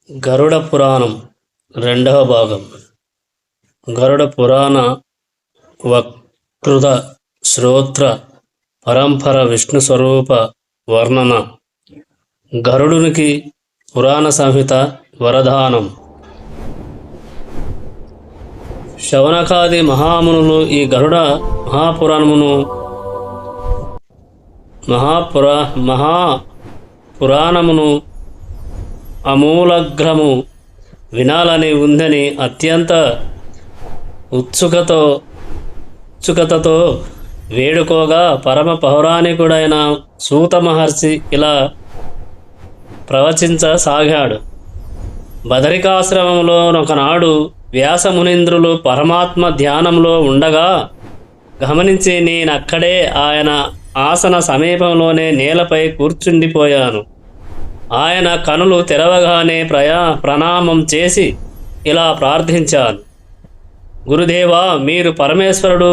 గరుడ పురాణం రెండవ భాగం. గరుడ పురాణ వక్తృత శ్రోత్ర పరంపర విష్ణు స్వరూప వర్ణన. గరుడునికి పురాణ సంహిత వరదానం. శౌనకాది మహామునులు ఈ గరుడ మహాపురాణమును అమూలగ్రము వినాలని ఉందని అత్యంత ఉత్సుకతతో వేడుకోగా పరమ పౌరాణికుడైన సూత మహర్షి ఇలా ప్రవచించసాగాడు. బదరికాశ్రమంలో ఒకనాడు వ్యాసమునీంద్రులు పరమాత్మ ధ్యానంలో ఉండగా గమనించి నేనక్కడే ఆయన ఆసన సమీపంలోనే నేలపై కూర్చుండిపోయాను. ఆయన కనులు తెరవగానే ప్రణామం చేసి ఇలా ప్రార్థించాను. గురుదేవా, మీరు పరమేశ్వరుడు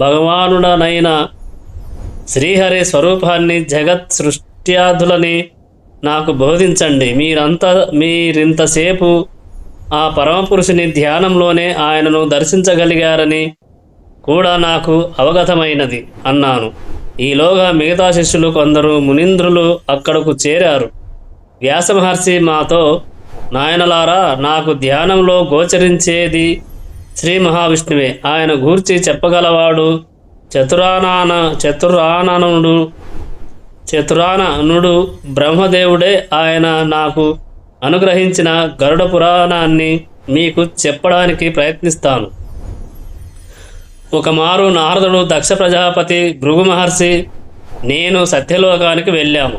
భగవానుడనైన శ్రీహరి స్వరూపాన్ని జగత్ సృష్ట్యాదులని నాకు బోధించండి. మీరింతసేపు ఆ పరమపురుషుని ధ్యానంలోనే ఆయనను దర్శించగలిగారని కూడా నాకు అవగతమైనది అన్నాను. ఈలోగా మిగతా శిష్యులు కొందరు మునీంద్రులు అక్కడకు చేరారు. వ్యాసమహర్షి మాతో, నాయనలారా, నాకు ధ్యానంలో గోచరించేది శ్రీ మహావిష్ణువే. ఆయన గూర్చి చెప్పగలవాడు చతురాననుడు బ్రహ్మదేవుడే. ఆయన నాకు అనుగ్రహించిన గరుడ పురాణాన్ని మీకు చెప్పడానికి ప్రయత్నిస్తాను. ఒకమారు నారదుడు, దక్ష ప్రజాపతి, భృగు మహర్షి, నేను సత్యలోకానికి వెళ్ళాము.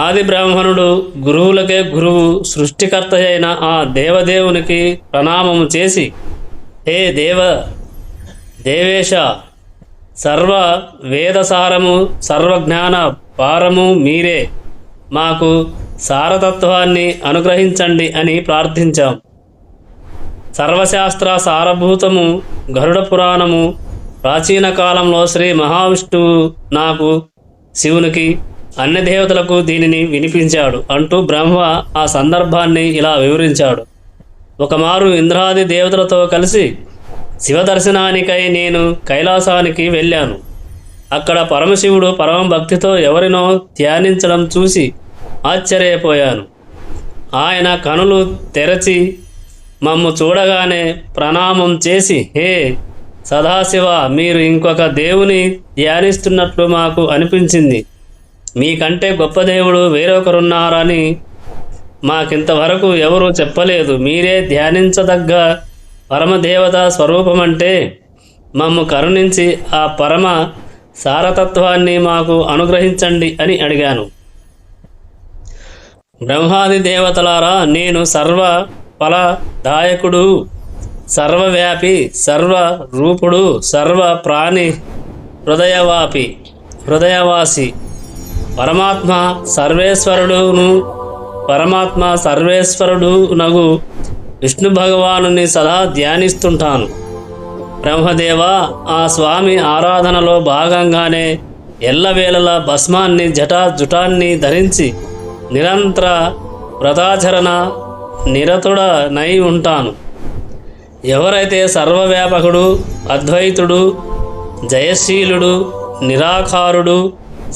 ఆది బ్రాహ్మణుడు, గురువులకే గురువు, సృష్టికర్త అయిన ఆ దేవదేవునికి ప్రణామము చేసి, హే దేవేశ, సర్వ వేదసారము సర్వజ్ఞాన పారము మీరే, మాకు సారతత్వాన్ని అనుగ్రహించండి అని ప్రార్థించాం. సర్వశాస్త్ర సారభూతము గరుడ పురాణము ప్రాచీన కాలంలో శ్రీ మహావిష్ణువు నాకు, శివునికి, అన్ని దేవతలకు దీనిని వినిపించాడు అంటూ బ్రహ్మ ఆ సందర్భాన్ని ఇలా వివరించాడు. ఒకమారు ఇంద్రాది దేవతలతో కలిసి శివదర్శనానికై నేను కైలాసానికి వెళ్ళాను. అక్కడ పరమశివుడు పరమ భక్తితో ఎవరినో ధ్యానించడం చూసి ఆశ్చర్యపోయాను. ఆయన కనులు తెరచి మమ్ము చూడగానే ప్రణామం చేసి, హే సదాశివ, మీరు ఇంకొక దేవుని ధ్యానిస్తున్నట్లు మాకు అనిపించింది. మీకంటే గొప్ప దేవుడు వేరొకరున్నారని మాకింతవరకు ఎవరూ చెప్పలేదు. మీరే ధ్యానించదగ్గ పరమదేవత స్వరూపమంటే మమ్ము కరుణించి ఆ పరమ సారతత్వాన్ని మాకు అనుగ్రహించండి అని అడిగాను. బ్రహ్మాది దేవతలారా, నేను సర్వ ఫలదాయకుడు, సర్వవ్యాపి, సర్వరూపుడు, సర్వ ప్రాణి హృదయవాసి పరమాత్మ సర్వేశ్వరుడు నగు విష్ణు భగవానుని సదా ధ్యానిస్తుంటాను. బ్రహ్మదేవ, ఆ స్వామి ఆరాధనలో భాగంగానే ఎల్లవేళలా భస్మాన్ని జటాన్ని ధరించి నిరంతర వ్రతాచరణ నిరతుడనై ఉంటాను. ఎవరైతే సర్వవ్యాపకుడు, అద్వైతుడు, జయశీలుడు, నిరాకారుడు,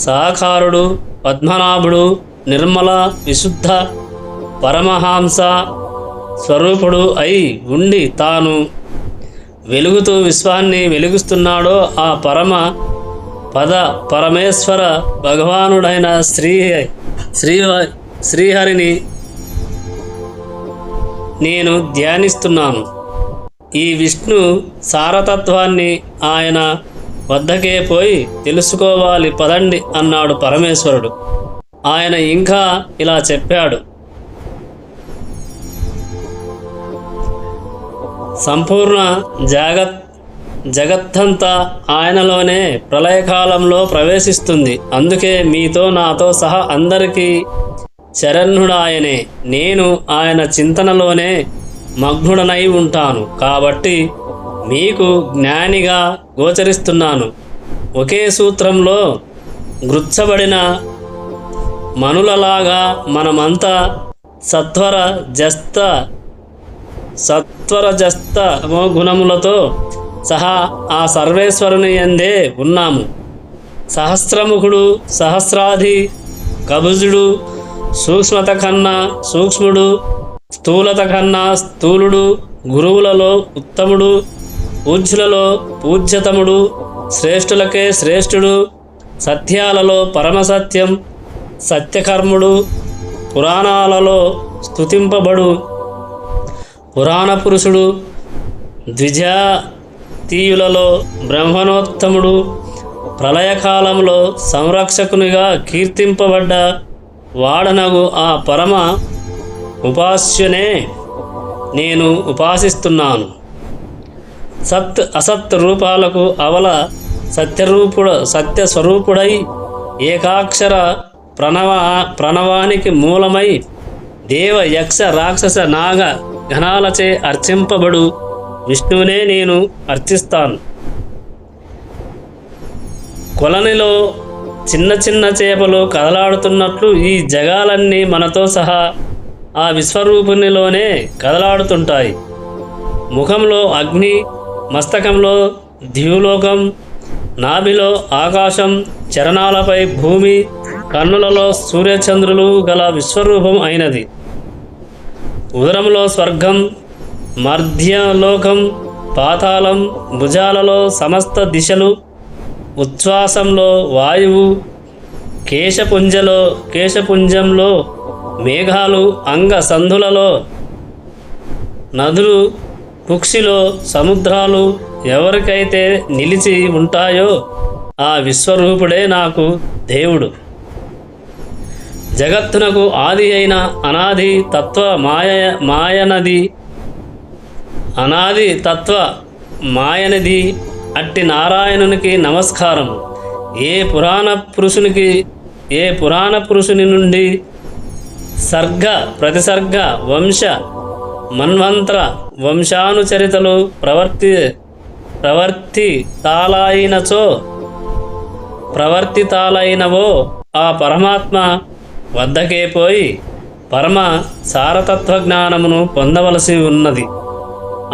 సాకారుడు, పద్మనాభుడు, నిర్మల విశుద్ధ పరమహంస స్వరూపుడు అయి ఉండి తాను వెలుగుతూ విశ్వాన్ని వెలుగుస్తున్నాడో ఆ పరమేశ్వర భగవానుడైన శ్రీహరిని నేను ధ్యానిస్తున్నాను. ఈ విష్ణు సారతత్వాన్ని ఆయన వద్దకే పోయి తెలుసుకోవాలి పదండి అన్నాడు పరమేశ్వరుడు. ఆయన ఇంకా ఇలా చెప్పాడు. సంపూర్ణ జగత్తంతా ఆయనలోనే ప్రళయకాలంలో ప్రవేశిస్తుంది. అందుకే మీతో నాతో సహా అందరికీ శరణ్యుడాయనే. నేను ఆయన చింతనలోనే మగ్నుడనై ఉంటాను కాబట్టి మీకు జ్ఞానిగా గోచరిస్తున్నాను. ఒకే సూత్రంలో గుర్చబడిన మనులలాగా మనమంతా సత్వరజస్త గుణములతో సహా ఆ సర్వేశ్వరుని యందే ఉన్నాము. సహస్రముఖుడు, సహస్రాధి, కభుజుడు, సూక్ష్మత కన్నా సూక్ష్ముడు, స్థూలత కన్నా స్థూలుడు, గురువులలో ఉత్తముడు, పూజ్యులలో పూజ్యతముడు, శ్రేష్ఠులకే శ్రేష్ఠుడు, సత్యాలలో పరమసత్యం, సత్యకర్ముడు, పురాణాలలో స్తుతింపబడు పురాణ పురుషుడు, ద్విజాతీయులలో బ్రహ్మణోత్తముడు, ప్రళయకాలంలో సంరక్షకునిగా కీర్తింపబడ్డ వాడనగు ఆ పరమ ఉపాస్యునే నేను ఉపాసిస్తున్నాను. సత్ అసత్ రూపాలకు అవల సత్యస్వరూపుడై ఏకాక్షర ప్రణవానికి మూలమై దేవ యక్ష రాక్షస నాగ గణాలచే అర్చింపబడు విష్ణువునే నేను అర్చిస్తాను. కొలనిలో చిన్న చిన్న చేపలు కదలాడుతున్నట్లు ఈ జగాలన్నీ మనతో సహా ఆ విశ్వరూపునిలోనే కదలాడుతుంటాయి. ముఖంలో అగ్ని, మస్తకంలో ద్యులోకం, నాభిలో ఆకాశం, చరణాలపై భూమి, కన్నులలో సూర్యచంద్రులు గల విశ్వరూపం అయినది. ఉదరంలో స్వర్గం, మధ్యలోకం, పాతాళం, భుజాలలో సమస్త దిశలు, ఉచ్ఛ్వాసంలో వాయువు, కేశపుంజంలో మేఘాలు, అంగ సంధులలో నదులు, కుక్షిలో సముద్రాలు ఎవరికైతే నిలిచి ఉంటాయో ఆ విశ్వరూపుడే నాకు దేవుడు. జగత్తునకు ఆది అయిన అనాది తత్వ మాయనిది అట్టి నారాయణునికి నమస్కారం. ఏ పురాణ పురుషుని నుండి సర్గ ప్రతిసర్గ వంశ మన్వంతర వంశానుచరితలు ప్రవర్తితాలైనవో ఆ పరమాత్మ వద్దకే పోయి పరమ సారతత్వ జ్ఞానమును పొందవలసి ఉన్నది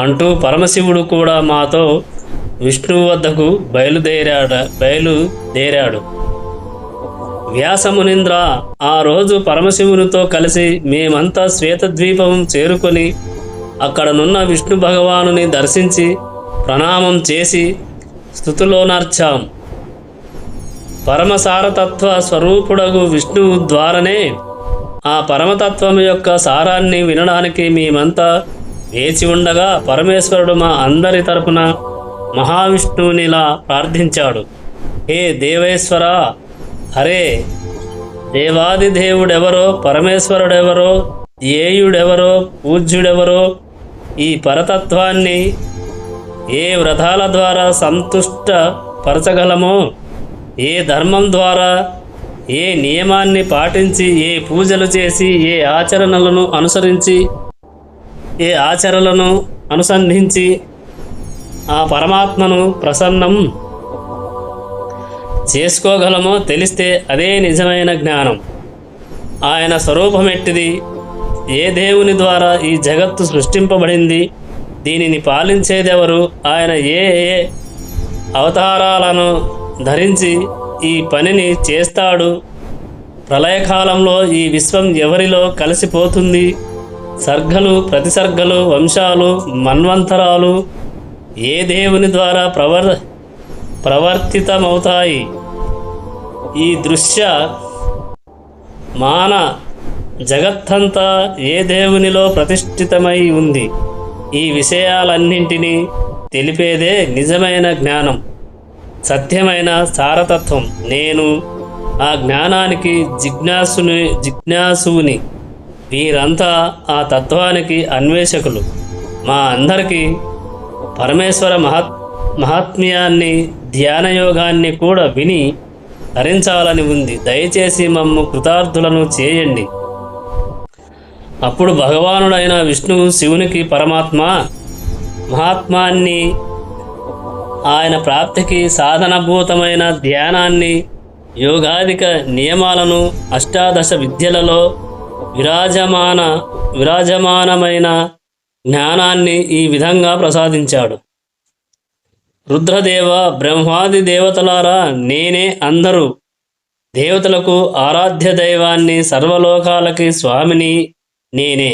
అంటూ పరమశివుడు కూడా మాతో విష్ణువు వద్దకు బయలుదేరాడు. వ్యాసమునింద్ర, ఆ రోజు పరమశివునితో కలిసి మేమంతా శ్వేతద్వీపం చేరుకొని అక్కడనున్న విష్ణు భగవానుని దర్శించి ప్రణామం చేసి స్తుతిలోనర్చాం. పరమసారతత్వ స్వరూపుడగు విష్ణువు ద్వారానే ఆ పరమతత్వం యొక్క సారాన్ని వినడానికి మేమంతా వేచి ఉండగా పరమేశ్వరుడు మా అందరి తరపున మహావిష్ణువునిలా ప్రార్థించాడు. హే దేవేశ్వర, హరే దేవాదిదేవుడెవరో, పరమేశ్వరుడెవరో, ధ్యేయుడెవరో, పూజ్యుడెవరో, ఈ పరతత్వాన్ని ఏ వ్రతాల ద్వారా సంతుష్టపరచగలమో, ఏ ధర్మం ద్వారా, ఏ నియమాన్ని పాటించి, ఏ పూజలు చేసి, ఏ ఆచరణలను అనుసంధించి ఆ పరమాత్మను ప్రసన్నం చేసుకోగలమో తెలిస్తే అదే నిజమైన జ్ఞానం. ఆయన స్వరూపమెట్టిది, ఏ దేవుని ద్వారా ఈ జగత్తు సృష్టింపబడింది, దీనిని పాలించేదెవరు, ఆయన ఏ ఏ అవతారాలను ధరించి ఈ పనిని చేస్తాడు, ప్రళయకాలంలో ఈ విశ్వం ఎవరిలో కలిసిపోతుంది, సర్గలు ప్రతిసర్గలు వంశాలు మన్వంతరాలు ఏ దేవుని ద్వారా ప్రవర్తితమవుతాయి, ఈ దృశ్య మాన జగత్తంతా ఏ దేవునిలో ప్రతిష్ఠితమై ఉంది, ఈ విషయాలన్నింటినీ తెలిపేదే నిజమైన జ్ఞానం, సత్యమైన సారతత్వం. నేను ఆ జ్ఞానానికి జిజ్ఞాసుని. వీరంతా ఆ తత్వానికి అన్వేషకులు. మా అందరికీ పరమేశ్వర మహాత్మ్యాన్ని, ధ్యానయోగాన్ని కూడా విని ధరించాలని ఉంది. దయచేసి మమ్ము కృతార్థులను చేయండి. అప్పుడు భగవానుడైన విష్ణువు శివునికి పరమాత్మ మహాత్మాన్ని, ఆయన ప్రాప్తికి సాధనభూతమైన ధ్యానాన్ని యోగాదిక నియమాలను అష్టాదశ విద్యలలో విరాజమానమైన జ్ఞానాన్ని ఈ విధంగా ప్రసాదించాడు. రుద్రదేవ, బ్రహ్మాది దేవతలారా, నేనే అందరూ దేవతలకు ఆరాధ్య దైవాన్ని, సర్వలోకాలకి స్వామిని నేనే.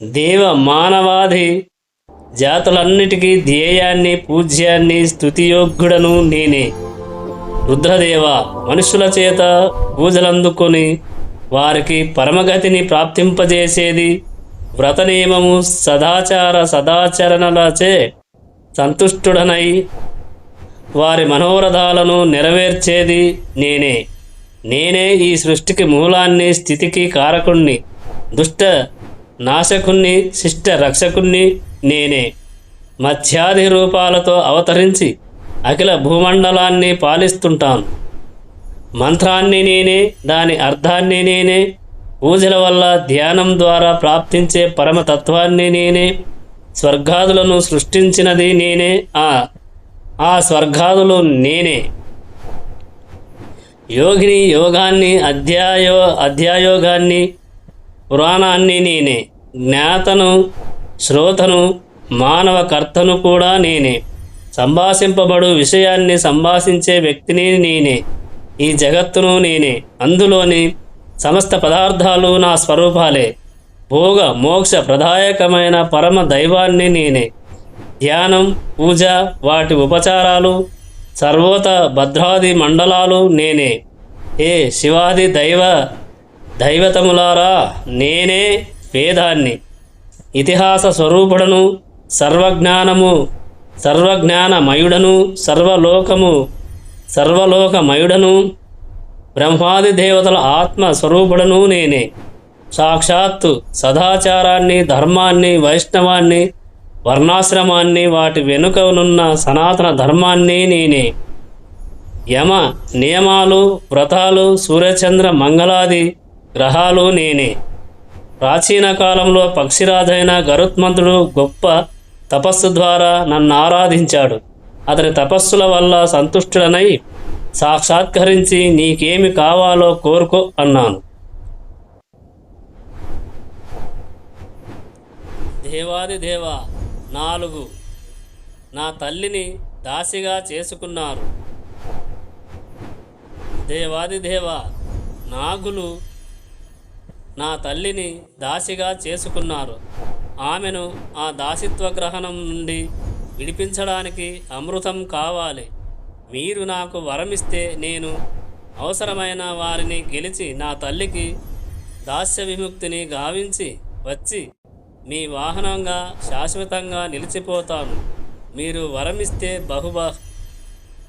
దేవ మానవాది జాతులన్నిటికీ ధ్యేయాన్ని, పూజ్యాన్ని, స్తుతియోగ్యుడను నేనే. రుద్రదేవ, మనుషుల చేత పూజలందుకొని వారికి పరమగతిని ప్రాప్తింపజేసేది, వ్రత నియమము సదాచరణలచే సంతుష్టుడనై వారి మనోరథాలను నెరవేర్చేది నేనే. నేనే ఈ సృష్టికి మూలాన్ని, స్థితికి కారకుణ్ణి, దుష్ట నాశకుణ్ణి, శిష్ట రక్షకుణ్ణి నేనే. మత్స్యాది రూపాలతో అవతరించి అఖిల భూమండలాన్ని పాలిస్తుంటాను. మంత్రాన్ని నేనే, దాని అర్థాన్ని నేనే, పూజల వల్ల ధ్యానం ద్వారా ప్రాప్తించే పరమతత్వాన్ని నేనే, స్వర్గాదులను సృష్టించినది నేనే, ఆ స్వర్గాదులు నేనే. యోగిని యోగాన్ని, అధ్యాయోగాన్ని, పురాణాన్ని నేనే. జ్ఞాతను, శ్రోతను, మానవ కర్తను కూడా నేనే. సంభాషింపబడు విషయాన్ని సంభాషించే వ్యక్తిని నేనే. ఈ జగత్తును నేనే. అందులోని సమస్త పదార్థాలు నా స్వరూపాలే. భోగ మోక్ష ప్రదాయకమైన పరమ దైవాన్ని నేనే. ధ్యానం, పూజ, వాటి ఉపచారాలు, సర్వోత భద్రాది మండలాలు నేనే. ఏ శివాది దైవతములారా, నేనే వేదాన్ని, ఇతిహాస స్వరూపుడను, సర్వజ్ఞానమయుడను, సర్వలోకమయుడను, బ్రహ్మాది దేవతల ఆత్మ స్వరూపుడను నేనే. సాక్షాత్తు సదాచారాన్ని, ధర్మాన్ని, వైష్ణవాన్ని, వర్ణాశ్రమాన్ని, వాటి వెనుకనున్న సనాతన ధర్మాన్ని నేనే. యమ నియమాలు, వ్రతాలు, సూర్యచంద్ర మంగళాది గ్రహాలు నేనే. ప్రాచీన కాలంలో పక్షిరాజైన గరుత్మంతుడు గొప్ప తపస్సు ద్వారా నన్ను ఆరాధించాడు. అతని తపస్సుల వల్ల సంతుష్టుడనై సాక్షాత్కరించి నీకేమి కావాలో కోరుకో అన్నాను. దేవాది దేవ, 4 నా తల్లిని దాసిగా చేసుకున్నారు. దేవాది దేవ, నాగులు నా తల్లిని దాసిగా చేసుకున్నారు. ఆమెను ఆ దాసిత్వ గ్రహణం నుండి విడిపించడానికి అమృతం కావాలి. మీరు నాకు వరమిస్తే నేను అవసరమైన వారిని గెలిచి నా తల్లికి దాస్య విముక్తిని గావించి వచ్చి మీ వాహనంగా శాశ్వతంగా నిలిచిపోతాను. మీరు వరమిస్తే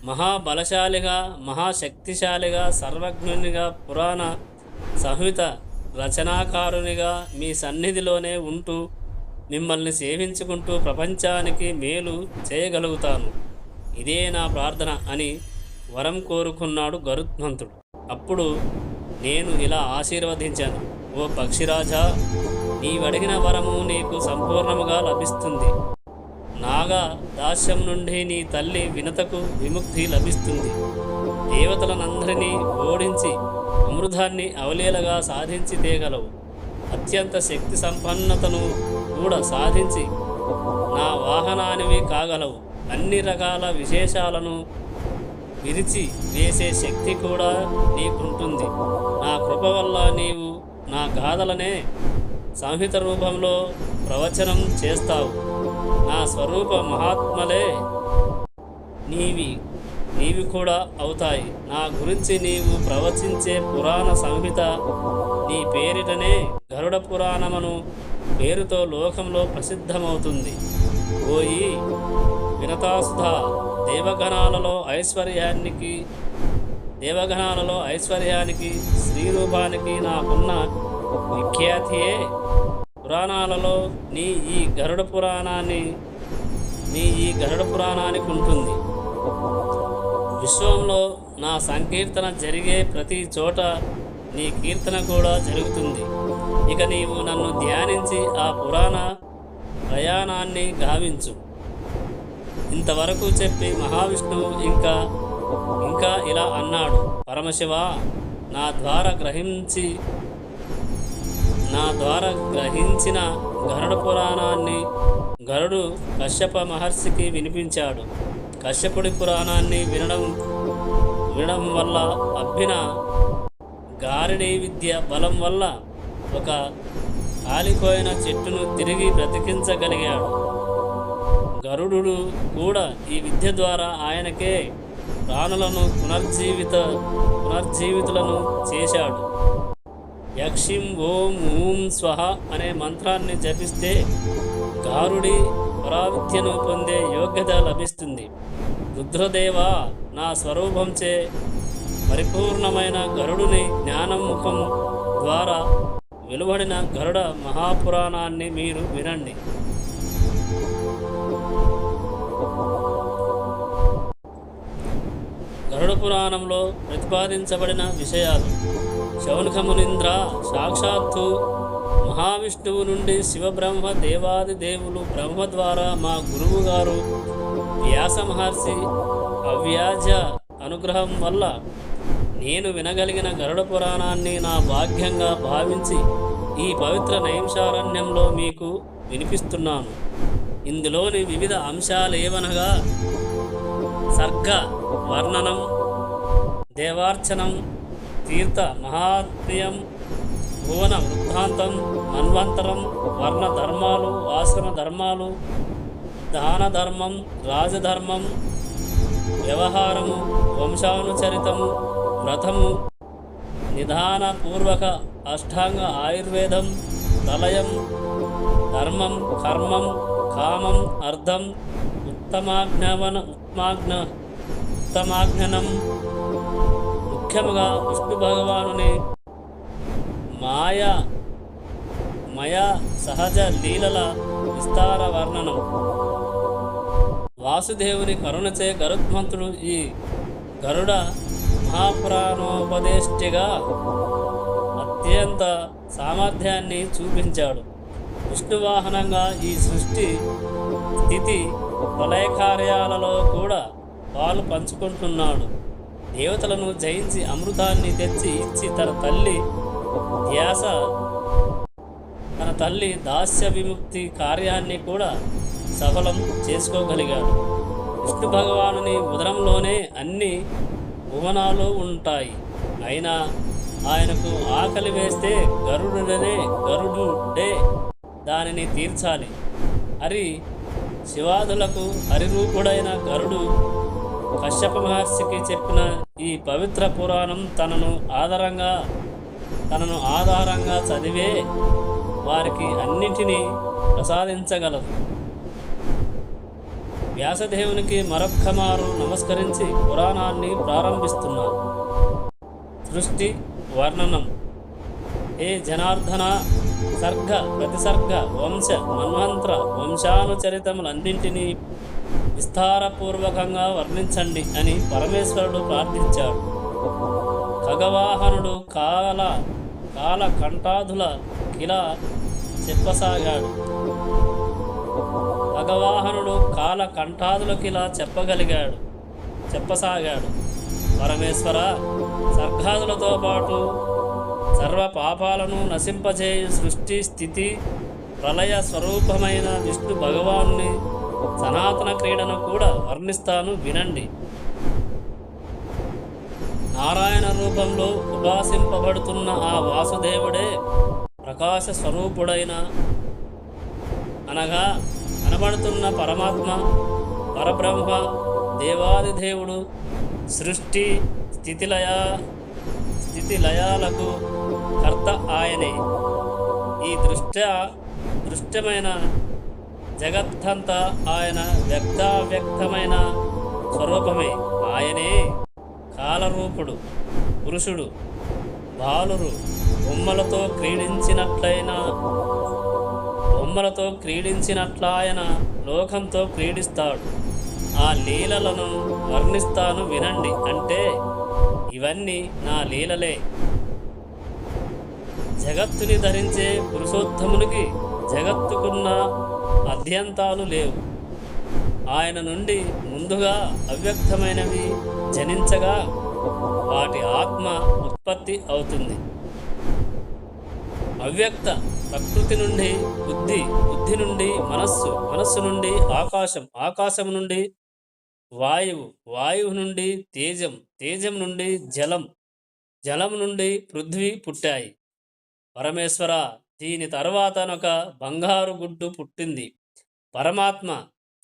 మహాబలశాలిగా, మహాశక్తిశాలిగా, సర్వజ్ఞునిగా, పురాణ సంహిత రచనాకారునిగా మీ సన్నిధిలోనే ఉంటూ మిమ్మల్ని సేవించుకుంటూ ప్రపంచానికి మేలు చేయగలుగుతాను. ఇదే నా ప్రార్థన అని వరం కోరుకున్నాడు గరుత్మంతుడు. అప్పుడు నేను ఇలా ఆశీర్వదించాను. ఓ పక్షిరాజా, నీవడిగిన వరము నీకు సంపూర్ణముగా లభిస్తుంది. నాగా దాస్యం నుండి నీ తల్లి వినతకు విముక్తి లభిస్తుంది. దేవతలనందరినీ ఓడించి అమృతాన్ని అవలీలగా సాధించి తేగలవు. అత్యంత శక్తి సంపన్నతను కూడా సాధించి నా వాహనానివి కాగలవు. అన్ని రకాల విశేషాలను విరిచి వేసే శక్తి కూడా నీకుంటుంది. నా కృప వల్ల నీవు నా గాథలనే సంహిత రూపంలో ప్రవచనం చేస్తావు. నా స్వరూప మహాత్మలే నీవి కూడా అవుతాయి. నా గురించి నీవు ప్రవచించే పురాణ సంహిత నీ పేరిటనే గరుడ పురాణమును పేరుతో లోకంలో ప్రసిద్ధమవుతుంది. ఓయి వినతాసుధ, దేవగణాలలో ఐశ్వర్యానికి శ్రీరూపానికి నాకున్న విఖ్యాతియే పురాణాలలో నీ ఈ గరుడ పురాణానికి ఉంటుంది. విశ్వంలో నా సంకీర్తన జరిగే ప్రతి చోట నీ కీర్తన కూడా జరుగుతుంది. ఇక నీవు నన్ను ధ్యానించి ఆ పురాణ ప్రయాణాన్ని గావించు. ఇంతవరకు చెప్పి మహావిష్ణువు ఇంకా ఇంకా ఇలా అన్నాడు, పరమశివ, నా ద్వారా గ్రహించిన గరుడ పురాణాన్ని గరుడు కశ్యప మహర్షికి వినిపించాడు. కశ్యపుడి పురాణాన్ని వినడం వల్ల అబ్బిన గారిడి విద్య బలం వల్ల ఒక కాలిపోయిన చెట్టును తిరిగి బ్రతికించగలిగాడు. గరుడు కూడా ఈ విద్య ద్వారా ఆయనకే ప్రాణులను పునర్జీవితులను చేశాడు. యక్షిం ఓం ఊం స్వహ అనే మంత్రాన్ని జపిస్తే గారుడి పరావిద్యను పొందే యోగ్యత లభిస్తుంది. రుద్రదేవ, నా స్వరూపంచే పరిపూర్ణమైన గరుడుని జ్ఞానం ముఖం ద్వారా వెలువడిన గరుడ మహాపురాణాన్ని మీరు వినండి. గరుడ పురాణంలో ప్రతిపాదించబడిన విషయాలు. శౌనకమునింద్ర, సాక్షాత్తు మహావిష్ణువు నుండి శివబ్రహ్మ దేవాది దేవులు బ్రహ్మ ద్వారా మా గురువు గారు వ్యాస మహర్షి అవ్యాజ అనుగ్రహం వల్ల నేను వినగలిగిన గరుడ పురాణాన్ని నా భాగ్యంగా భావించి ఈ పవిత్ర నైమిషారణ్యంలో మీకు వినిపిస్తున్నాను. ఇందులోని వివిధ అంశాలేవనగా సర్గ వర్ణనం, దేవార్చనం, తీర్థ మహాత్మ్యం, భువన వృత్తాంతం, మన్వంతరం, వర్ణ ధర్మాలు, ఆశ్రమ ధర్మాలు, దాన ధర్మం, రాజధర్మం, వ్యవహారము, వంశానుచరితము, వ్రతము, నిధానపూర్వక అష్టాంగ ఆయుర్వేదం, ప్రళయం, ధర్మం, కర్మం, కామం, అర్థం, ఉత్తమాజ్ఞనం, ముఖ్యముగా విష్ణు భగవానుని మయ సహజ లీలల విస్తార వర్ణనం. వాసుదేవుని కరుణచే గరుత్మంతుడు ఈ గరుడ మహాపురాణోపదేష్టిగా అత్యంత సామర్థ్యాన్ని చూపించాడు. విష్ణువాహనంగా ఈ సృష్టి స్థితి ప్రళయ కార్యాలలో కూడా పాలు పంచుకుంటున్నాడు. దేవతలను జయించి అమృతాన్ని తెచ్చి ఇచ్చి తన తల్లి దాస్య విముక్తి కార్యాన్ని కూడా సఫలం చేసుకోగలిగాడు. విష్ణు భగవానుని ఉదరంలోనే అన్ని భువనాలు ఉంటాయి. అయినా ఆయనకు ఆకలి వేస్తే గరుడుడే దానిని తీర్చాలి. శివాదులకు హరిరూపుడైన గరుడు కశ్యప మహర్షికి చెప్పిన ఈ పవిత్ర పురాణం తనను ఆధారంగా చదివే వారికి అన్నింటినీ ప్రసాదించగలదు. వ్యాసదేవునికి మరొక్కమారు నమస్కరించి పురాణాన్ని ప్రారంభిస్తున్నారు. సృష్టి వర్ణనం. ఏ జనార్దన, సర్గ ప్రతిసర్గ, వంశ మన్వంత్ర వంశానుచరితములన్నింటినీ విస్తారపూర్వకంగా వర్ణించండి అని పరమేశ్వరుడు ప్రార్థించాడు. ఖగవాహనుడు కాల కంఠాధుల కిలా చెప్పసాగాడు. పరమేశ్వర, సర్గాదులతో పాటు సర్వ పాపాలను నశింపజేయు సృష్టి స్థితి ప్రళయ స్వరూపమైన విష్ణు భగవానుని సనాతన క్రీడను కూడా వర్ణిస్తాను, వినండి. నారాయణ రూపంలో ఉపాసింపబడుతున్న ఆ వాసుదేవుడే ప్రకాశ స్వరూపుడైన అనగా కనబడుతున్న పరమాత్మ, పరబ్రహ్మ, దేవాదిదేవుడు. సృష్టి స్థితిలయాలకు కర్త ఆయనే. ఈ దృశ్యమైన జగత్తంతా ఆయన వ్యక్తమైన స్వరూపమే. ఆయనే కాలరూపుడు, పురుషుడు, బాలురు. బొమ్మలతో క్రీడించినట్లాయన లోకంతో క్రీడిస్తాడు. ఆ లీలలను వర్ణిస్తాను, వినండి. అంటే ఇవన్నీ నా లీలలే. జగత్తుని ధరించే పురుషోత్తమునికి జగత్తుకున్న అధ్యంతాలు లేవు. ఆయన నుండి ముందుగా అవ్యక్తమైనవి జనించగా వాటి ఆత్మ ఉత్పత్తి అవుతుంది. అవ్యక్త ప్రకృతి నుండి బుద్ధి, బుద్ధి నుండి మనస్సు, మనస్సు నుండి ఆకాశం, ఆకాశం నుండి వాయువు, వాయువు నుండి తేజం, తేజం నుండి జలం, జలం నుండి పృథ్వీ పుట్టాయి. పరమేశ్వర, దీని తర్వాతనొక బంగారు గుడ్డు పుట్టింది. పరమాత్మ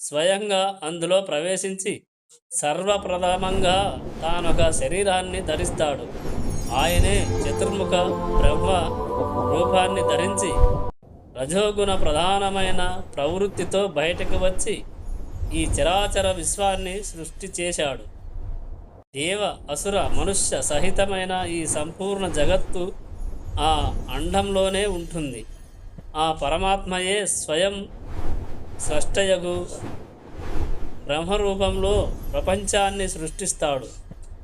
స్వయంగా అందులో ప్రవేశించి సర్వప్రథమంగా తానొక శరీరాన్ని ధరిస్తాడు. ఆయనే చతుర్ముఖ బ్రహ్మ రూపాన్ని ధరించి రజోగుణ ప్రధానమైన ప్రవృత్తితో బయటకు వచ్చి ఈ చరాచర విశ్వాన్ని సృష్టి చేశాడు. దేవ, అసుర, మనుష్య సహితమైన ఈ సంపూర్ణ జగత్తు ఆ అండంలోనే ఉంటుంది. ఆ పరమాత్మయే స్వయం స్రష్టయగు బ్రహ్మరూపంలో ప్రపంచాన్ని సృష్టిస్తాడు.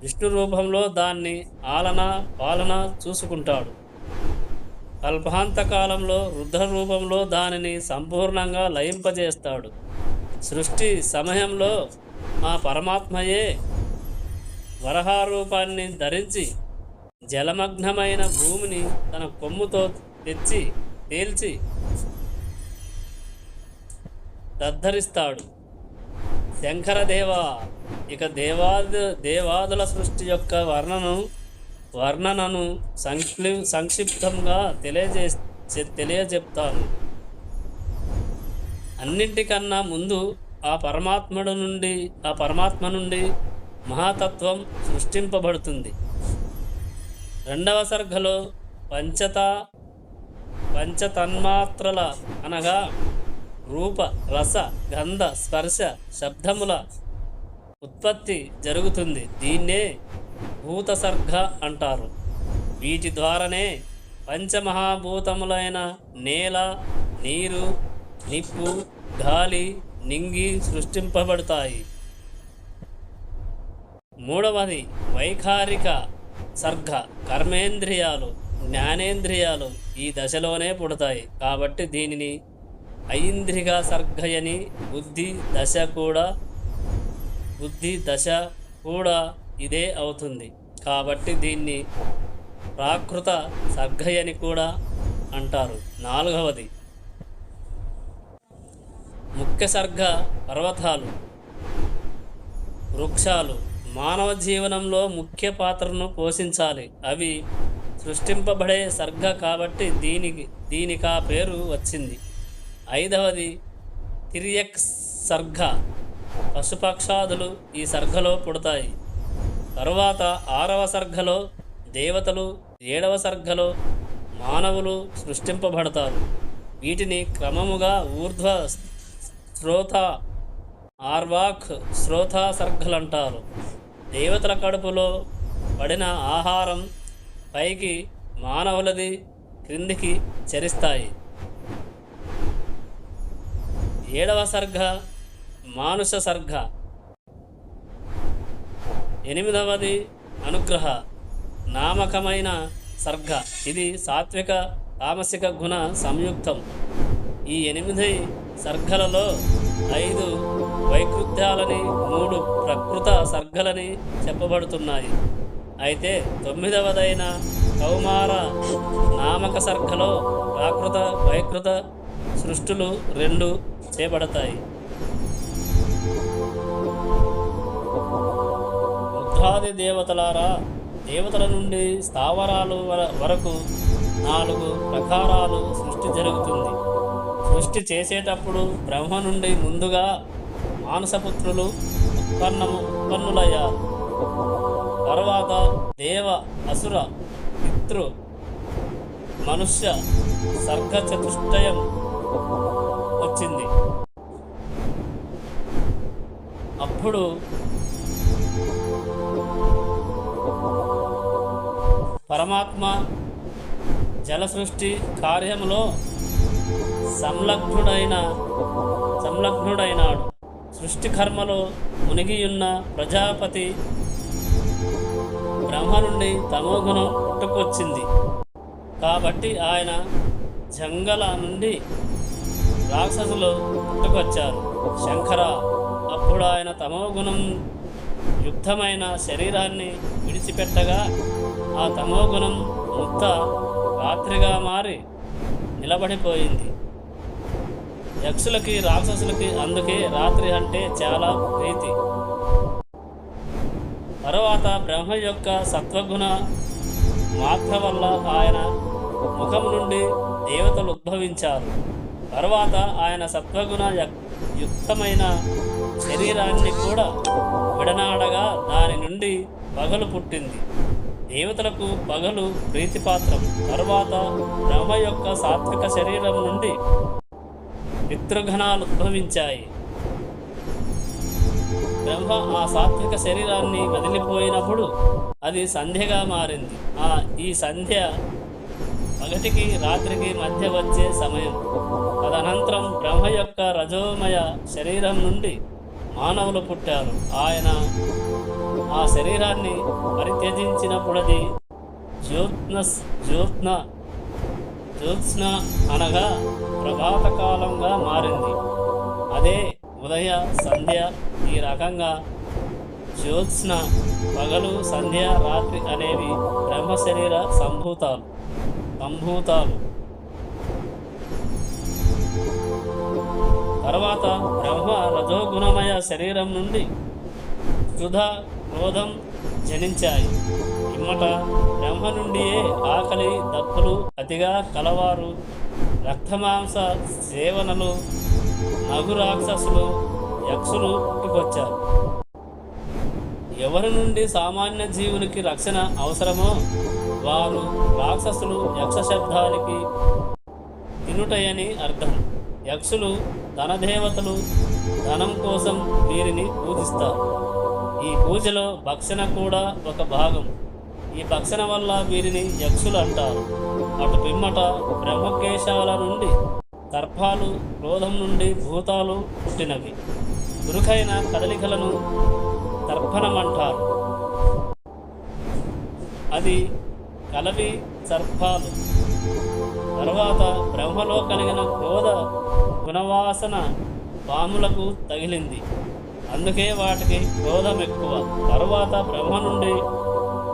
విష్ణు రూపంలో దాన్ని ఆలన పాలన చూసుకుంటాడు. కల్పాంతకాలంలో రుద్ర రూపంలో దానిని సంపూర్ణంగా లయింపజేస్తాడు. సృష్టి సమయంలో ఆ పరమాత్మయే వరహారూపాన్ని ధరించి జలమగ్నమైన భూమిని తన కొమ్ముతో తేల్చి దద్ధరిస్తాడు. శంకరదేవ, ఇక దేవాదుల సృష్టి యొక్క వర్ణనను సంక్షిప్తంగా తెలియజెప్తాను. అన్నింటికన్నా ముందు ఆ పరమాత్మ నుండి మహాతత్వం సృష్టింపబడుతుంది. రెండవ సర్గలో పంచతన్మాత్రల అనగా రూప, రస, గంధ, స్పర్శ, శబ్దముల ఉత్పత్తి జరుగుతుంది. దీన్నే భూతసర్గ అంటారు. వీటి ద్వారానే పంచమహాభూతములైన నేల, నీరు, నిప్పు, గాలి, నింగి సృష్టింపబడతాయి. మూడవది వైఖారిక సర్గ. కర్మేంద్రియాలు, జ్ఞానేంద్రియాలు ఈ దశలోనే పుడతాయి కాబట్టి దీనిని ఐంద్రిక సర్గయని. బుద్ధి దశ కూడా ఇదే అవుతుంది కాబట్టి దీన్ని ప్రాకృత సర్గయని కూడా అంటారు. నాలుగవది ముఖ్య సర్గ. పర్వతాలు, వృక్షాలు మానవ జీవనంలో ముఖ్య పాత్రను పోషించాలి. అవి సృష్టింపబడే సర్గ కాబట్టి దీనికి ఆ పేరు వచ్చింది. ఐదవది తిర్యక్ సర్గ. పశుపక్షాదులు ఈ సర్గలో పుడతాయి. తరువాత ఆరవ సర్గలో దేవతలు, 7వ సర్గలో మానవులు సృష్టింపబడతారు. వీటిని క్రమముగా ఊర్ధ్వ శ్రోత, ఆర్వాక్ శ్రోత సర్గలంటారు. దేవతల కడుపులో పడిన ఆహారం పైకి, మానవులది క్రిందికి చరిస్తాయి. 7వ సర్గ మానుష సర్గ. 8వది అనుగ్రహ నామకమైన సర్గ. ఇది సాత్విక తామసిక గుణ సంయుక్తం. ఈ 8 సర్గలలో 5 వైకృత్యాలని, 3 ప్రకృత సర్గలని చెప్పబడుతున్నాయి. అయితే 9వదైన కౌమార నామక సర్గలో ప్రాకృత వైకృత సృష్టులు 2 చేపడతాయి. బుద్ధాది దేవతలారా, దేవతల నుండి స్థావరాలు వరకు 4 ప్రకారాలు సృష్టి జరుగుతుంది. సృష్టి చేసేటప్పుడు బ్రహ్మ నుండి ముందుగా మానసపుత్రులు ఉత్పన్నులయ్యారు. తర్వాత దేవ, అసుర, పితృ, మనుష్య సర్గ చతుష్టయం వచ్చింది. అప్పుడు పరమాత్మ జల సృష్టి కార్యములో సంలగ్నుడైనాడు. సృష్టి కర్మలో మునిగియున్న ప్రజాపతి బ్రహ్మ నుండి తమోగుణం పుట్టుకొచ్చింది కాబట్టి ఆయన జంగల నుండి రాక్షసులు పుట్టుకొచ్చారు. శంకర, అప్పుడు ఆయన యుక్తమైన శరీరాన్ని విడిచిపెట్టగా ఆ తమోగుణం ముక్త రాత్రిగా మారి నిలబడిపోయింది. యక్షులకి రాక్షసులకి అందుకే రాత్రి అంటే చాలా ప్రీతి. తరువాత బ్రహ్మ యొక్క సత్వగుణ మాత్ర వల్ల ఆయన ముఖం నుండి దేవతలు ఉద్భవించారు. తరువాత ఆయన సత్వగుణ యుక్తమైన శరీరాన్ని కూడా విడనాడగా దాని నుండి పగలు పుట్టింది. దేవతలకు పగలు ప్రీతిపాత్రం. తరువాత బ్రహ్మ యొక్క సాత్విక శరీరం నుండి పితృగణాలు ఉద్భవించాయి. బ్రహ్మ ఆ సాత్విక శరీరాన్ని వదిలిపోయినప్పుడు అది సంధ్యగా మారింది. ఈ సంధ్య పగటికి రాత్రికి మధ్య వచ్చే సమయం. తదనంతరం బ్రహ్మ యొక్క రజోమయ శరీరం నుండి మానవులు పుట్టారు. ఆయన ఆ శరీరాన్ని పరిత్యజించినప్పుడది జ్యోత్స్న అనగా ప్రభాతకాలంగా మారింది. అదే ఉదయ సంధ్య. ఈ రకంగా జ్యోత్స్న, పగలు, సంధ్య, రాత్రి అనేవి బ్రహ్మ శరీర సంభూతాలు. తర్వాత బ్రహ్మ రజోగుణమయ శరీరం నుండి క్షుధ, క్రోధం జనించాయి. ఇమ్మట బ్రహ్మ నుండియే ఆకలి, దప్పులు అతిగా కలవారు, రక్తమాంస సేవనలు, నగు రాక్షసులు, యక్షులు పుట్టుకొచ్చారు. ఎవరి నుండి సామాన్య జీవునికి రక్షణ అవసరమో వారు రాక్షసులు. యక్ష శబ్దానికి తినుటయని అర్థం. యక్షులు ధనదేవతలు. ధనం కోసం వీరిని పూజిస్తారు. ఈ పూజలో భక్షణ కూడా ఒక భాగం. ఈ భక్షణ వల్ల వీరిని యక్షులు అంటారు. అటు పిమ్మట బ్రహ్మకేశాల నుండి సర్పాలు, క్రోధం నుండి భూతాలు పుట్టినవి. చురుకైన కదలికలను తర్పణమంటారు. అది కలవి సర్పాలు. తర్వాత బ్రహ్మలో కలిగిన క్రోధ గుణవాసన పాములకు తగిలింది. అందుకే వాటికి క్రోధం ఎక్కువ. తరువాత బ్రహ్మ నుండి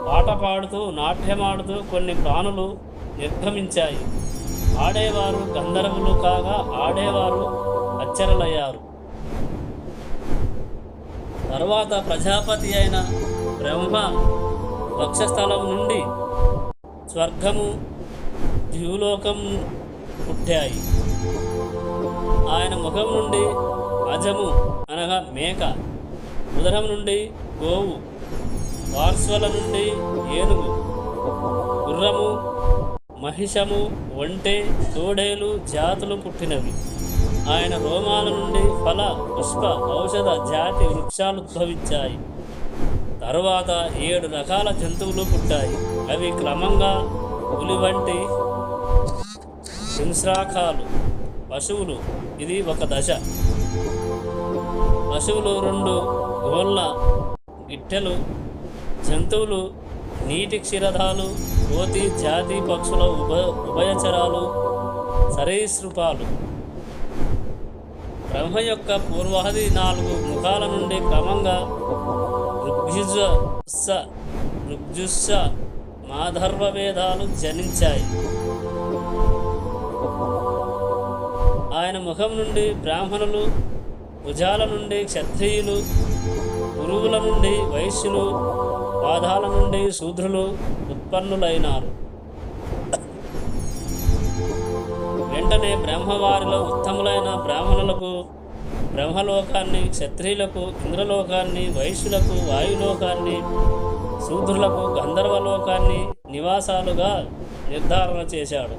పాట పాడుతూ నాట్యమాడుతూ కొన్ని ప్రాణులు నిర్గమించాయి. ఆడేవారు గంధర్వులు కాగా ఆడేవారు అచ్చరలయ్యారు. తరువాత ప్రజాపతి అయిన బ్రహ్మ వక్షస్థలం నుండి స్వర్గము, ద్యూలోకం పుట్టాయి. ఆయన ముఖం నుండి అజము అనగా మేక, ఉదరం నుండి గోవు, పార్శ్వల నుండి ఏనుగు, గుర్రము, మహిషము, ఒంటె, తోడేలు జాతులు పుట్టినవి. ఆయన రోమాల నుండి ఫల, పుష్ప, ఔషధ జాతి వృక్షాలు ఉద్భవించాయి. తరువాత 7 రకాల జంతువులు పుట్టాయి. అవి క్రమంగా పులి వంటి హింస్రాకాలు, పశువులు. ఇది ఒక దశ. పశువులు 2 గోళ్ళ గిట్టెలు, జంతువులు నీటి క్షీరదాలు, కోతి జాతి పక్షుల ఉభయచరాలు, సరీసృపాలు. బ్రహ్మ యొక్క పూర్వాది 4 ముఖాల నుండి క్రమంగా ఋగ్జుస్స మాధర్వ వేదాలు జనించాయి. ఆయన ముఖం నుండి బ్రాహ్మణులు, భుజాల నుండి క్షత్రియులు, గురువుల నుండి వైశ్యులు, పాదాల నుండి శూద్రులు ఉత్పన్నులైనారు. వెంటనే బ్రహ్మవారిలో ఉత్తములైన బ్రాహ్మణులకు బ్రహ్మలోకాన్ని, క్షత్రియులకు ఇంద్రలోకాన్ని, వైశ్యులకు వాయులోకాన్ని, శూద్రులకు గంధర్వలోకాన్ని నివాసాలుగా నిర్ధారణ చేశాడు.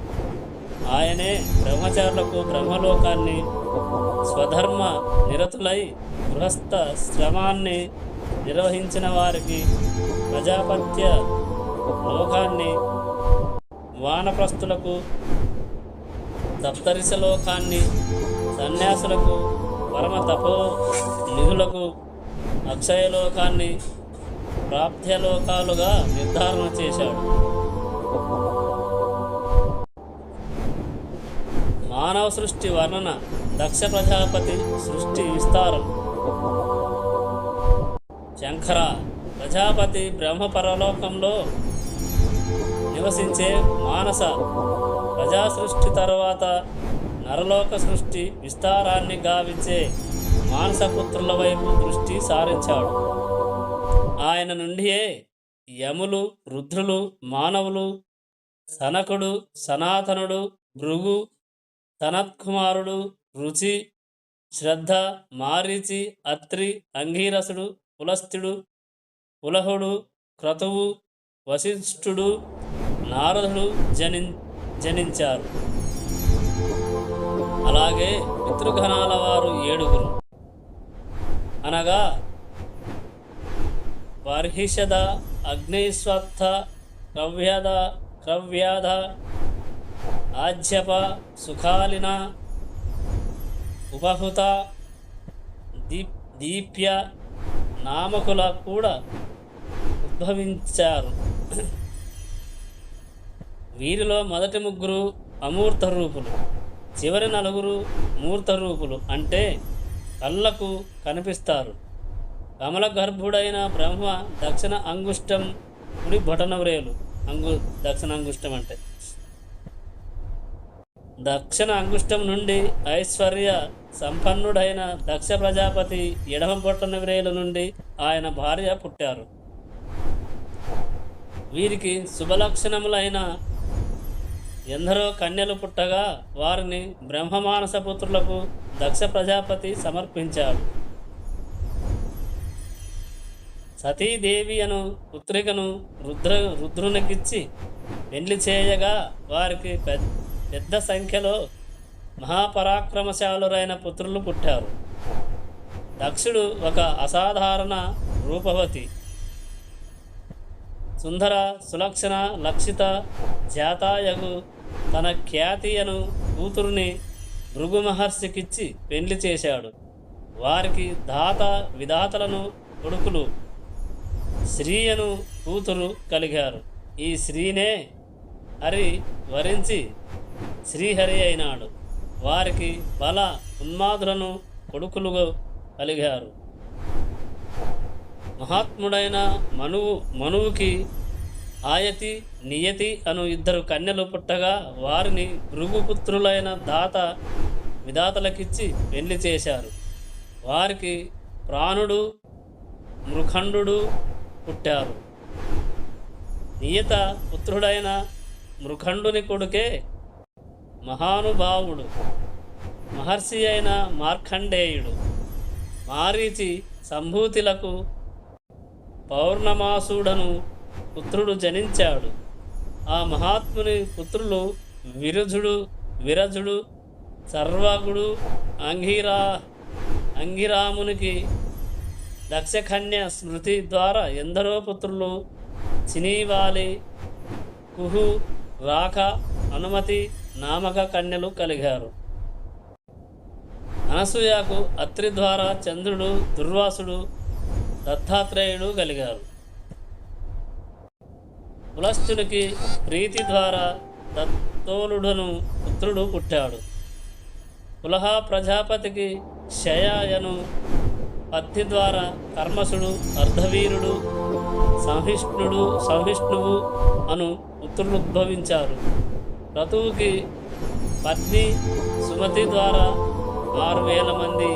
ఆయనే బ్రహ్మచారులకు బ్రహ్మలోకాన్ని, స్వధర్మ నిరతులై గృహస్థ శ్రమాన్ని నిర్వహించిన వారికి ప్రజాపత్య లోకాన్ని, వానప్రస్థులకు సప్తరిశలోకాన్ని, సన్యాసులకు, పరమ తపో నిధులకు అక్షయలోకాన్ని ప్రాప్త్యలోకాలుగా నిర్ధారణ చేశాడు. మానవ సృష్టి వర్ణన. దక్ష ప్రజాపతి సృష్టి విస్తారం. శంకర, ప్రజాపతి బ్రహ్మ పరలోకంలో నివసించే మానస ప్రజా సృష్టి తర్వాత నరలోక సృష్టి విస్తారాన్ని గావించే మానసపుత్రుల వైపు దృష్టి సారించాడు. ఆయన నుండియే యములు, రుద్రులు, మానవులు, సనకుడు, సనాతనుడు, భృగు, సనత్కుమారుడు, రుచి, శ్రద్ధ, మారీచి, అత్రి, అంగీరసుడు, పులస్త్యుడు, పులహుడు, క్రతువు, వశిష్ఠుడు, నారదుడు జనించారు. అలాగే పితృగణాల వారు 7 అనగా బర్హిషద, అగ్నిస్వత్థ, క్రవ్యాధ, ఆజ్యప, సుఖాలిన, ఉపహుత, దీప్య నామకుల కూడా ఉద్భవించారు. వీరిలో మొదటి 3 అమూర్త రూపులు, చివరి 4 మూర్త రూపులు, అంటే కళ్ళకు కనిపిస్తారు. కమల గర్భుడైన బ్రహ్మ దక్షిణ అంగుష్టం, కుడి బొటనవ్రేలు. దక్షిణ అంగుష్టం అంటే దక్షిణ అంగుష్టం నుండి ఐశ్వర్య సంపన్నుడైన దక్ష ప్రజాపతి ఎడమ బొటనవ్రేలు నుండి ఆయన భార్య పుట్టారు. వీరికి శుభలక్షణములైన ఎందరో కన్యలు పుట్టగా వారిని బ్రహ్మమానస పుత్రులకు దక్ష ప్రజాపతి సమర్పించాడు. సతీదేవి అను పుత్రికను రుద్రునికిచ్చి పెళ్లి చేయగా వారికి పెద్ద సంఖ్యలో మహాపరాక్రమశాలురైన పుత్రులు పుట్టారు. దక్షుడు ఒక అసాధారణ రూపవతి, సుందర, సులక్షణ, లక్షిత జాతాయగు తన ఖ్యాతి అను కూతురుని భృగు మహర్షికిచ్చి పెళ్లి చేశాడు. వారికి విధాతలను కొడుకులు శ్రీ అను కూతురు కలిగారు. ఈ శ్రీనే హరి వరించి శ్రీహరి అయినాడు. వారికి బల ఉన్మాదులను కొడుకులు కలిగారు. మహాత్ముడైన మనువుకి ఆయతి, నియతి అను 2 కన్యలు పుట్టగా వారిని భృగుపుత్రులైన విధాతలకిచ్చి పెళ్లి చేశారు. వారికి ప్రాణుడు, మృఖండు పుట్టారు. నియత పుత్రుడైన మృఖండుని కొడుకే మహానుభావుడు మహర్షి అయిన మార్కండేయుడు. మారీచి సంభూతులకు పౌర్ణమాసుడను పుత్రుడు జనించాడు. ఆ మహాత్ముని పుత్రులు విరజుడు, సర్వగుడు, అంగిరామునికి దక్షకన్య స్మృతి ద్వారా ఎందరో పుత్రులు చినీవాలి, కుహు, రాక, అనుమతి నామక కన్యలు కలిగారు. అనసూయకు అత్రి ద్వారా చంద్రుడు, దుర్వాసుడు, దత్తాత్రేయుడు కలిగారు. పులస్తునికి ప్రీతి ద్వారా దత్తోలుడను పుత్రుడు పుట్టాడు. పులహ ప్రజాపతికి క్షయను పత్ని ద్వారా కర్మసుడు, అర్ధవీరుడు, సంహిష్ణువు అను పుత్రులు ఉద్భవించారు. క్రతువుకి పత్ని సుమతి ద్వారా 6000 మంది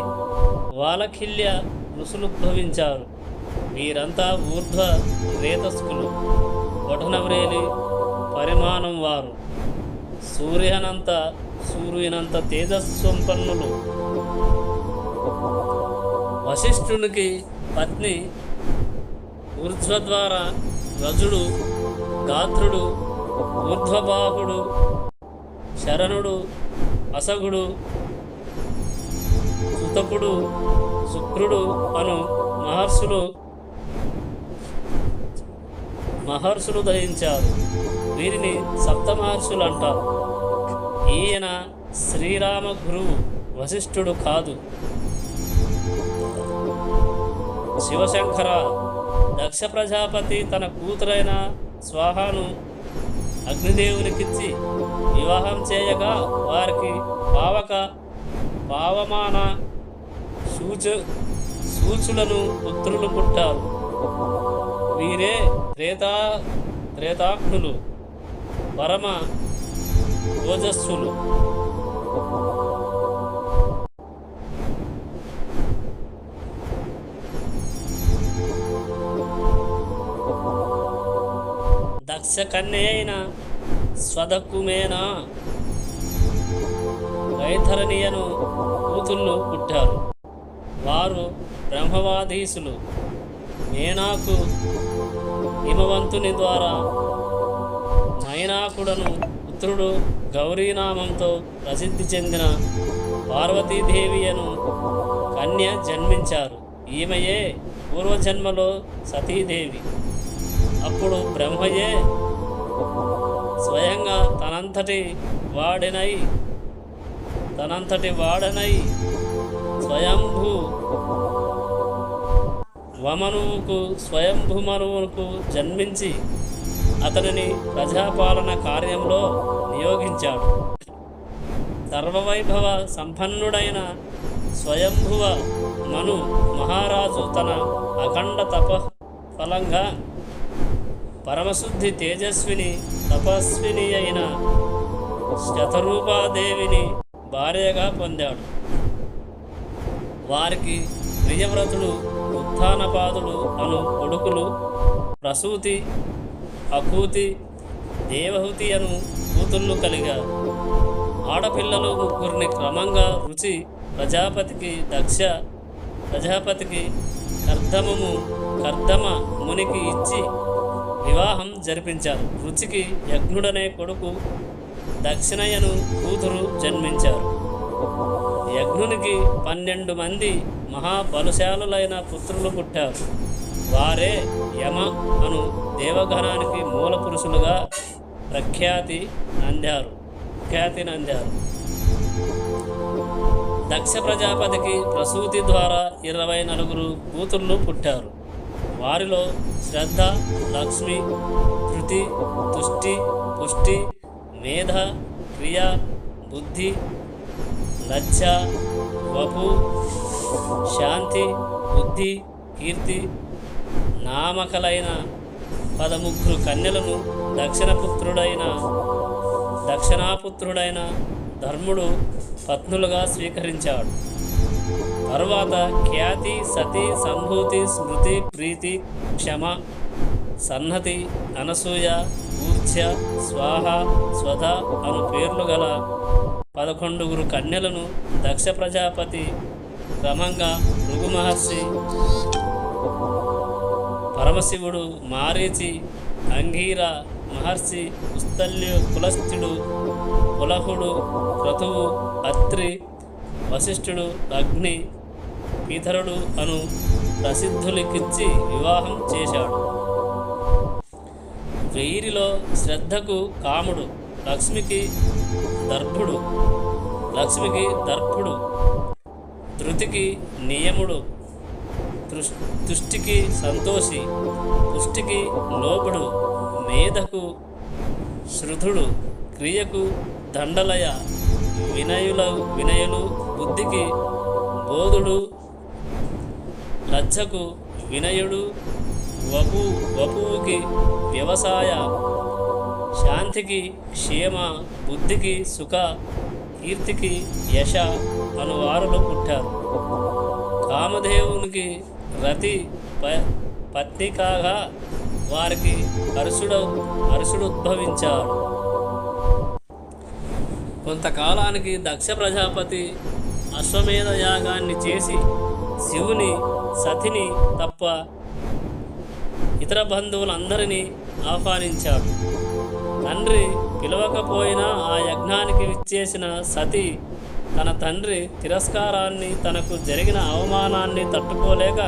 వాలఖిల్య ఋషులు ఉద్భవించారు. వీరంతా ఊర్ధ్వ రేతస్కులు, బొటనవ్రేలి పరిమాణం వారు, సూర్యునంత తేజస్సంపన్నులు. వశిష్ఠునికి పత్ని ఊర్ధ్వ ద్వారా రజుడు, గాత్రుడు, ఊర్ధ్వబాహుడు, శరణుడు, అసగుడు, సుతపుడు, శుక్రుడు అను మహర్షులు దయించారు. వీరిని సప్తమహర్షులు అంటారు. ఈయన శ్రీరామ గురువు వశిష్ఠుడు కాదు. శివశంకర, దక్ష ప్రజాపతి తన కూతురైన స్వాహాను అగ్నిదేవునికిచ్చి వివాహం చేయగా వారికి పావమాన సూచులను పుత్రులు పుట్టారు. వీరే త్రేతాగ్నులు, పరమ ఓజస్సులు. దక్ష కన్య అయిన స్వదకుమేన వైతరణియను కూతుళ్ళు పుట్టారు. వారు బ్రహ్మవాధీసులు. మేనాకు హిమవంతుని ద్వారా మైనాకుడను పుత్రుడు గౌరీనామంతో ప్రసిద్ధి చెందిన పార్వతీదేవియను కన్య జన్మించారు. ఈమెయే పూర్వజన్మలో సతీదేవి. అప్పుడు బ్రహ్మయే స్వయంగా తనంతటి వాడనై స్వయంభుమనువుకు జన్మించి అతనిని ప్రజాపాలన కార్యంలో నియోగించాడు. సర్వవైభవ సంపన్నుడైన స్వయంభువ మను మహారాజు తన అఖండ ఫలంగా పరమశుద్ధి తేజస్విని తపస్విని అయిన శతరూపాదేవిని భార్యగా పొందాడు. వారికి ప్రియవ్రతుడు ఉత్థానపాదుడు అను కొడుకులు ప్రసూతి, అకూతి, దేవహూతి అను కూతుళ్ళు కలిగారు. ఆడపిల్లలు ముగ్గురిని క్రమంగా రుచి ప్రజాపతికి కర్దమ మునికి ఇచ్చి వివాహం జరిపించారు. రుచికి యజ్ఞుడనే కొడుకు, దక్షిణయను కూతురు జన్మించారు. యజ్ఞునికి 12 మంది మహాబలుశాలులైన పుత్రులు పుట్టారు. వారే యమ అను దేవగణానికి మూల పురుషులుగా ప్రఖ్యాతి నందారు. దక్ష ప్రజాపతికి ప్రసూతి ద్వారా 24 కూతుర్లు పుట్టారు. వారిలో శ్రద్ధ, లక్ష్మి, ధృతి, తుష్టి, పుష్టి, మేధ, క్రియ, బుద్ధి, లజ్జ, వపు, శాంతి, బుద్ధి, కీర్తి నామకలైన 13 కన్యలను దక్షిణాపుత్రుడైన ధర్ముడు పత్నులుగా స్వీకరించాడు. తరువాత ఖ్యాతి, సతి, సంభూతి, స్మృతి, ప్రీతి, క్షమ, సన్నతి, అనసూయ, ఊర్ధ్య, స్వాహ, స్వధ అను పేర్లు గల 11 కన్యలను దక్ష ప్రజాపతి క్రమంగా భృగు మహర్షి, పరమశివుడు, మారీచి, అంగీర మహర్షి, పులస్త్యుడు, పులహుడు, క్రతువు, అత్రి, వశిష్ఠుడు, అగ్ని, పితరుడు అను ప్రసిద్ధులకిచ్చి వివాహం చేశాడు. వీరిలో శ్రద్ధకు కాముడు, లక్ష్మికి దర్పుడు, ధృతికి నియముడు, తుష్టికి సంతోషి, పుష్టికి లోపుడు, మేధకు శృధుడు, క్రియకు దండలయ, వినయులు, బుద్ధికి బోధుడు, లజ్జకు వినయుడు, వపువుకి వ్యవసాయ, శాంతికి క్షేమ, బుద్ధికి సుఖ, కీర్తికి యశ అనువారులు పుట్టారు. కామదేవునికి రతి పత్ని కాగా వారికి హర్షుడుద్భవించాడు. కొంతకాలానికి దక్ష ప్రజాపతి అశ్వమేధ యాగాన్ని చేసి శివుని, సతిని తప్ప ఇతర బంధువులందరినీ ఆహ్వానించాడు. తండ్రి పిలవకపోయినా ఆ యజ్ఞానికి విచ్చేసిన సతి తన తండ్రి తిరస్కారాన్ని, తనకు జరిగిన అవమానాన్ని తట్టుకోలేక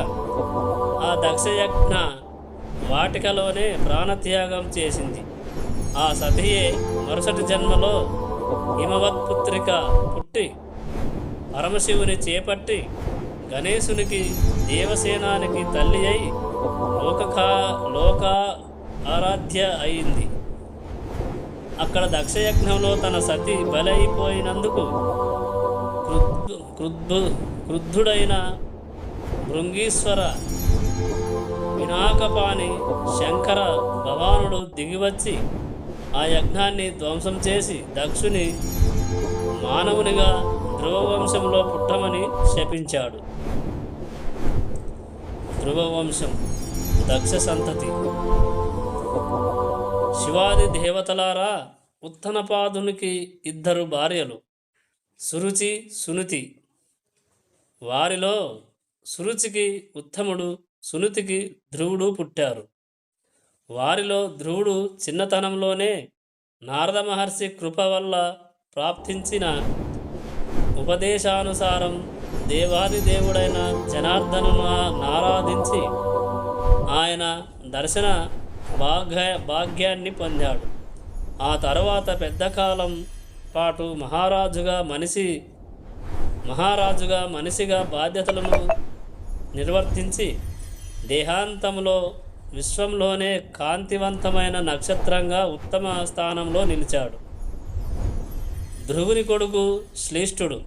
ఆ దక్షయజ్ఞ వాటికలోనే ప్రాణత్యాగం చేసింది. ఆ సతియే మరుసటి జన్మలో హిమవత్పుత్రిక పుట్టి పరమశివుని చేపట్టి గణేశునికి, దేవసేనానికి తల్లి అయి లోక ఆరాధ్య అయింది. అక్కడ దక్షయజ్ఞంలో తన సతి బలైపోయినందుకు క్రుద్ధుడైన భృంగీశ్వర పినాకపాణి శంకర భగవానుడు దిగివచ్చి ఆ యజ్ఞాన్ని ధ్వంసం చేసి దక్షుని మానవునిగా ధ్రువవంశంలో పుట్టమని శపించాడు. ధ్రువవంశం దక్ష సంతతి. శివాది దేవతలారా, ఉత్తనపాదునికి 2 భార్యలు, సురుచి, సునుతి. వారిలో సురుచికి ఉత్తముడు, సునుతికి ధ్రువుడు పుట్టారు. వారిలో ధ్రువుడు చిన్నతనంలోనే నారద మహర్షి కృప వల్ల ప్రాప్తించిన ఉపదేశానుసారం దేవాది దేవుడైన జనార్దనును ఆరాధించి ఆయన దర్శన భాగ్యాన్ని పొందాడు. ఆ తర్వాత పెద్ద కాలం పాటు మహారాజుగా మనిషిగా బాధ్యతలను నిర్వర్తించి దేహాంతంలో విశ్వంలోనే కాంతివంతమైన నక్షత్రంగా ఉత్తమ స్థానంలో నిలిచాడు. ధ్రువుని కొడుకు శ్లీష్ఠుడు.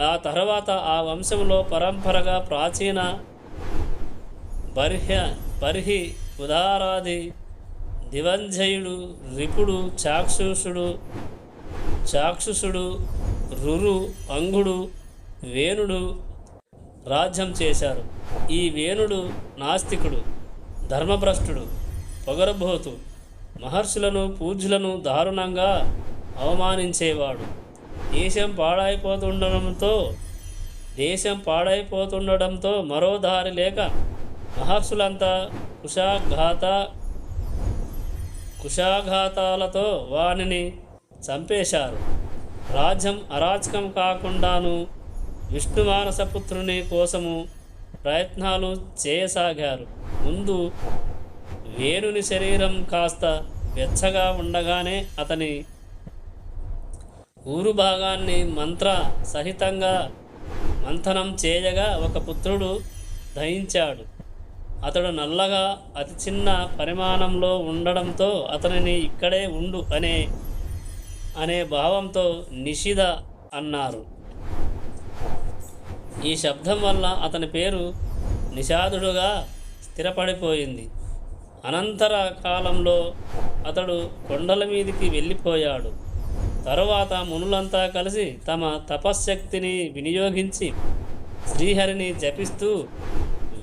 ఆ తర్వాత ఆ వంశంలో పరంపరగా ప్రాచీన బర్హి, ఉదారాది, దివంజయుడు, రిపుడు, చాక్షుషుడు, రురు, అంగుడు, వేణుడు రాజ్యం చేశారు. ఈ వేణుడు నాస్తికుడు, ధర్మభ్రష్టుడు, పొగరబోతు, మహర్షులను పూజ్యులను దారుణంగా అవమానించేవాడు. దేశం పాడైపోతుండడంతో మరో దారి లేక మహర్షులంతా కుశాఘాతాలతో వానిని చంపేశారు. రాజ్యం అరాచకం కాకుండాను విష్ణుమానసపుత్రుని కోసము ప్రయత్నాలు చేయసాగారు. ముందు వేణుని శరీరం కాస్త వెచ్చగా ఉండగానే అతని ఊరు భాగాన్ని మంత్ర సహితంగా మంథనం చేయగా ఒక పుత్రుడు దహించాడు. అతడు నల్లగా అతి చిన్న పరిమాణంలో ఉండడంతో అతనిని ఇక్కడే ఉండు అనే భావంతో నిషిధ అన్నారు. ఈ శబ్దం వల్ల అతని పేరు నిషాదుడుగా స్థిరపడిపోయింది. అనంతర కాలంలో అతడు కొండల మీదికి వెళ్ళిపోయాడు. తరువాత మునులంతా కలిసి తమ తపశ్శక్తిని వినియోగించి శ్రీహరిని జపిస్తూ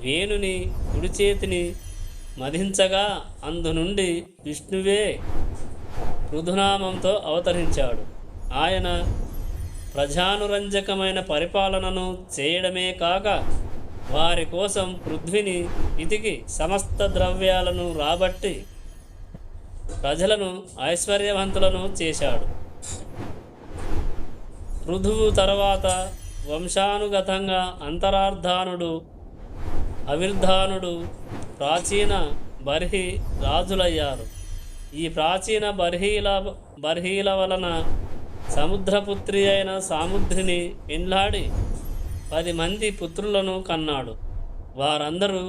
వేణుని కుడి చేతిని మధించగా అందు నుండి విష్ణువే పృథునామంతో అవతరించాడు. ఆయన ప్రజానురంజకమైన పరిపాలనను చేయడమే కాక వారి కోసం పృథ్వీని ఇతికి సమస్త ద్రవ్యాలను రాబట్టి ప్రజలను ఐశ్వర్యవంతులను చేశాడు. పృథువు తర్వాత వంశానుగతంగా అంతరార్ధానుడు, అవిర్ధానుడు, ప్రాచీన బర్హి రాజులయ్యారు. ఈ ప్రాచీన బర్హీల వలన సముద్రపుత్రి అయిన సాముద్రిని పెండ్లాడి 10 మంది పుత్రులను కన్నాడు. వారందరూ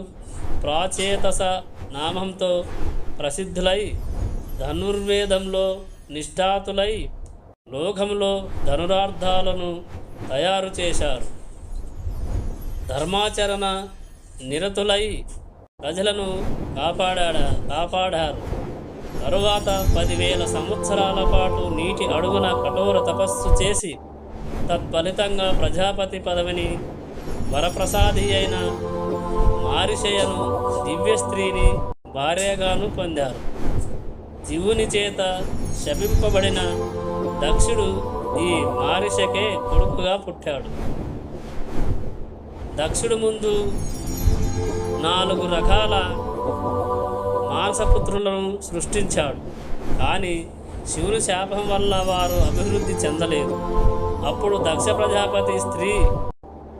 ప్రాచేతస నామంతో ప్రసిద్ధులై ధనుర్వేదంలో నిష్ఠాతులై లోకంలో ధనురార్థాలను తయారు చేశారు. ధర్మాచరణ నిరతులై ప్రజలను కాపాడారు. తరువాత 10,000 సంవత్సరాల పాటు నీటి అడుగున కఠోర తపస్సు చేసి తత్ఫలితంగా ప్రజాపతి పదవిని వరప్రసాది అయిన మారిషయను దివ్య స్త్రీని భార్యగాను పొందారు. జీవుని చేత శపింపబడిన దక్షుడు ఈ మారిషకే కొడుకుగా పుట్టాడు. దక్షుడు ముందు 4 రకాల మాంసపుత్రులను సృష్టించాడు. కానీ శివుని శాపం వల్ల వారు అభివృద్ధి చెందలేదు. అప్పుడు దక్ష ప్రజాపతి స్త్రీ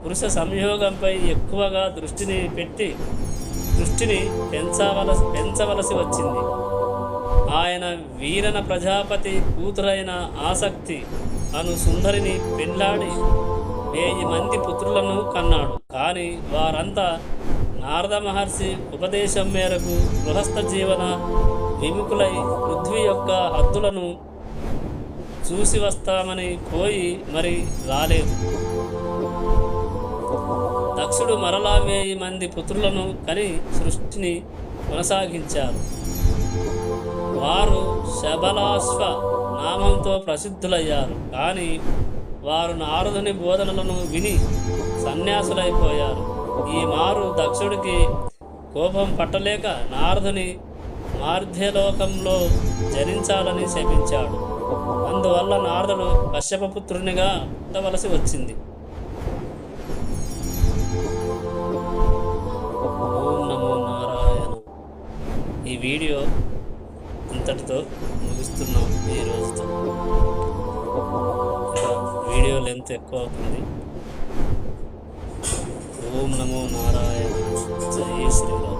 పురుష సంయోగంపై ఎక్కువగా దృష్టిని పెంచవలసి వచ్చింది. ఆయన వీరన ప్రజాపతి కూతురైన ఆసక్తి అను సుందరిని పెండ్లాడి 1000 మంది పుత్రులను కన్నాడు. కానీ వారంతా నారద మహర్షి ఉపదేశం మేరకు గృహస్థ జీవన విముఖులై పృథ్వీ యొక్క హద్దులను చూసి వస్తామని పోయి మరి రాలేదు. దక్షుడు మరలా 1000 మంది పుత్రులను కని సృష్టిని కొనసాగించారు. వారు శబలాశ్వ నామంతో ప్రసిద్ధులయ్యారు. కానీ వారు నారదుని బోధనలను విని సన్యాసులైపోయారు. ఈ మారు దక్షుడికి కోపం పట్టలేక నారదుని మార్ధ్యలోకంలో జనించాలని శపించాడు. అందువల్ల నారదుడు కశ్యపపుత్రునిగా పుట్టవలసి వచ్చింది. ఓం నమో నారాయణ. ఈ వీడియో ఇంతటితో ముగిస్తున్నాం. ఈ రోజుతో వీడియో లెంత్ ఎక్కువ అవుతుంది. ఓం నమో నారాయణ. జై శ్రీరామ్.